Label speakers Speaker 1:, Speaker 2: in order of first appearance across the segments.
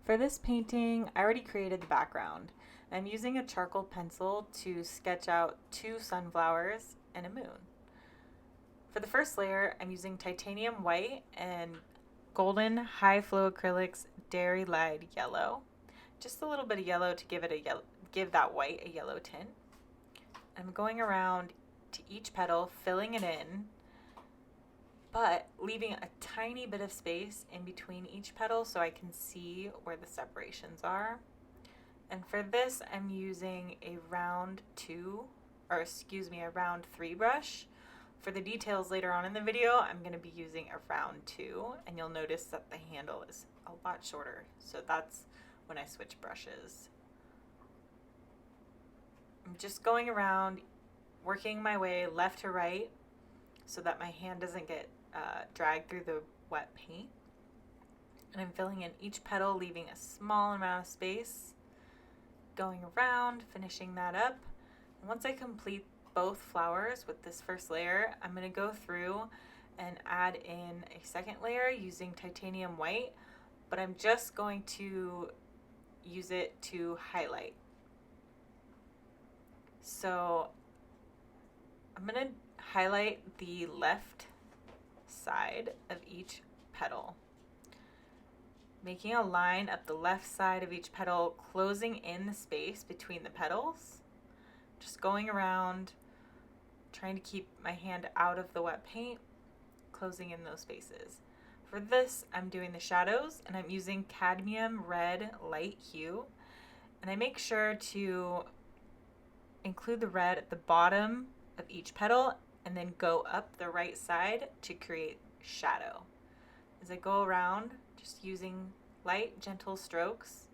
Speaker 1: For this painting, I already created the background. I'm using a charcoal pencil to sketch out two sunflowers and a moon. For the first layer, I'm using titanium white and golden high flow acrylics Diarylide yellow. Just a little bit of yellow to give that white a yellow tint. I'm going around to each petal, filling it in, but leaving a tiny bit of space in between each petal so I can see where the separations are. And for this, I'm using a round 3 brush. For the details later on in the video, I'm going to be using a round 2, and you'll notice that the handle is a lot shorter. So that's when I switch brushes. I'm just going around, working my way left to right so that my hand doesn't get dragged through the wet paint. And I'm filling in each petal, leaving a small amount of space, going around, finishing that up. And once I complete both flowers with this first layer, I'm going to go through and add in a second layer using titanium white, but I'm just going to use it to highlight. So I'm going to highlight the left side of each petal, making a line up the left side of each petal, closing in the space between the petals, just going around, trying to keep my hand out of the wet paint, closing in those spaces. For this, I'm doing the shadows, and I'm using cadmium red light hue, and I make sure to include the red at the bottom of each petal and then go up the right side to create shadow. As I go around, just using light, gentle strokes,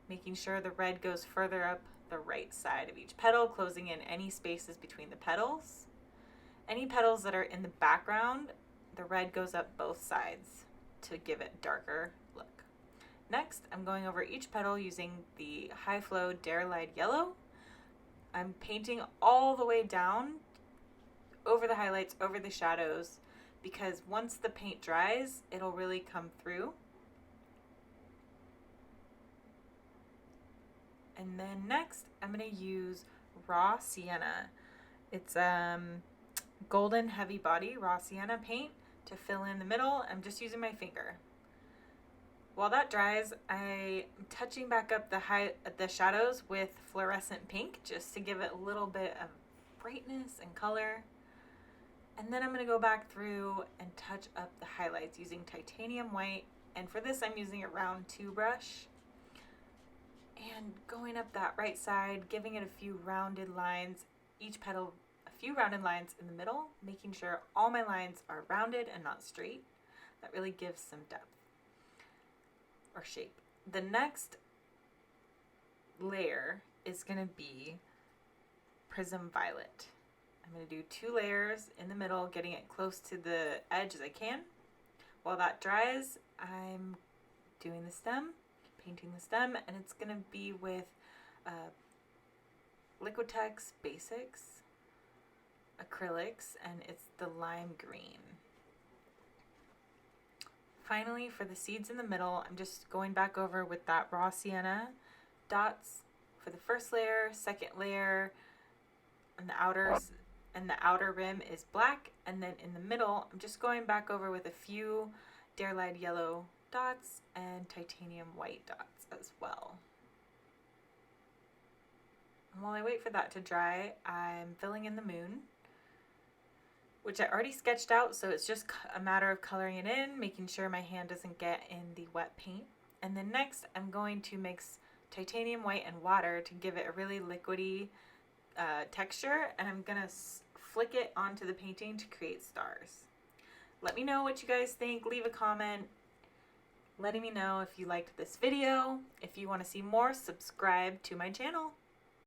Speaker 1: making sure the red goes further up the right side of each petal, closing in any spaces between the petals. Any petals that are in the background, the red goes up both sides to give it a darker look. Next, I'm going over each petal using the high flow Diarylide yellow. I'm painting all the way down over the highlights, over the shadows, because once the paint dries, it'll really come through. And then next, I'm going to use raw sienna. It's golden heavy body raw sienna paint to fill in the middle. I'm just using my finger. While that dries, I'm touching back up the shadows with fluorescent pink just to give it a little bit of brightness and color. And then I'm going to go back through and touch up the highlights using titanium white. And for this, I'm using a round 2 brush. And going up that right side, giving it a few rounded lines, each petal a few rounded lines in the middle, making sure all my lines are rounded and not straight. That really gives some depth or shape. The next layer is going to be Prism Violet. I'm going to do 2 layers in the middle, getting it close to the edge as I can. While that dries, I'm doing the stem, painting the stem, and it's going to be with Liquitex Basics Acrylics, and it's the lime green. Finally, for the seeds in the middle, I'm just going back over with that raw sienna dots for the first layer, second layer, and the outer rim is black, and then in the middle, I'm just going back over with a few Diarylide yellow dots and titanium white dots as well. And while I wait for that to dry, I'm filling in the moon, which I already sketched out, so it's just a matter of coloring it in, making sure my hand doesn't get in the wet paint. And then next, I'm going to mix titanium white and water to give it a really liquidy texture, and I'm gonna flick it onto the painting to create stars. Let me know what you guys think. Leave a comment letting me know if you liked this video. If you want to see more, subscribe to my channel.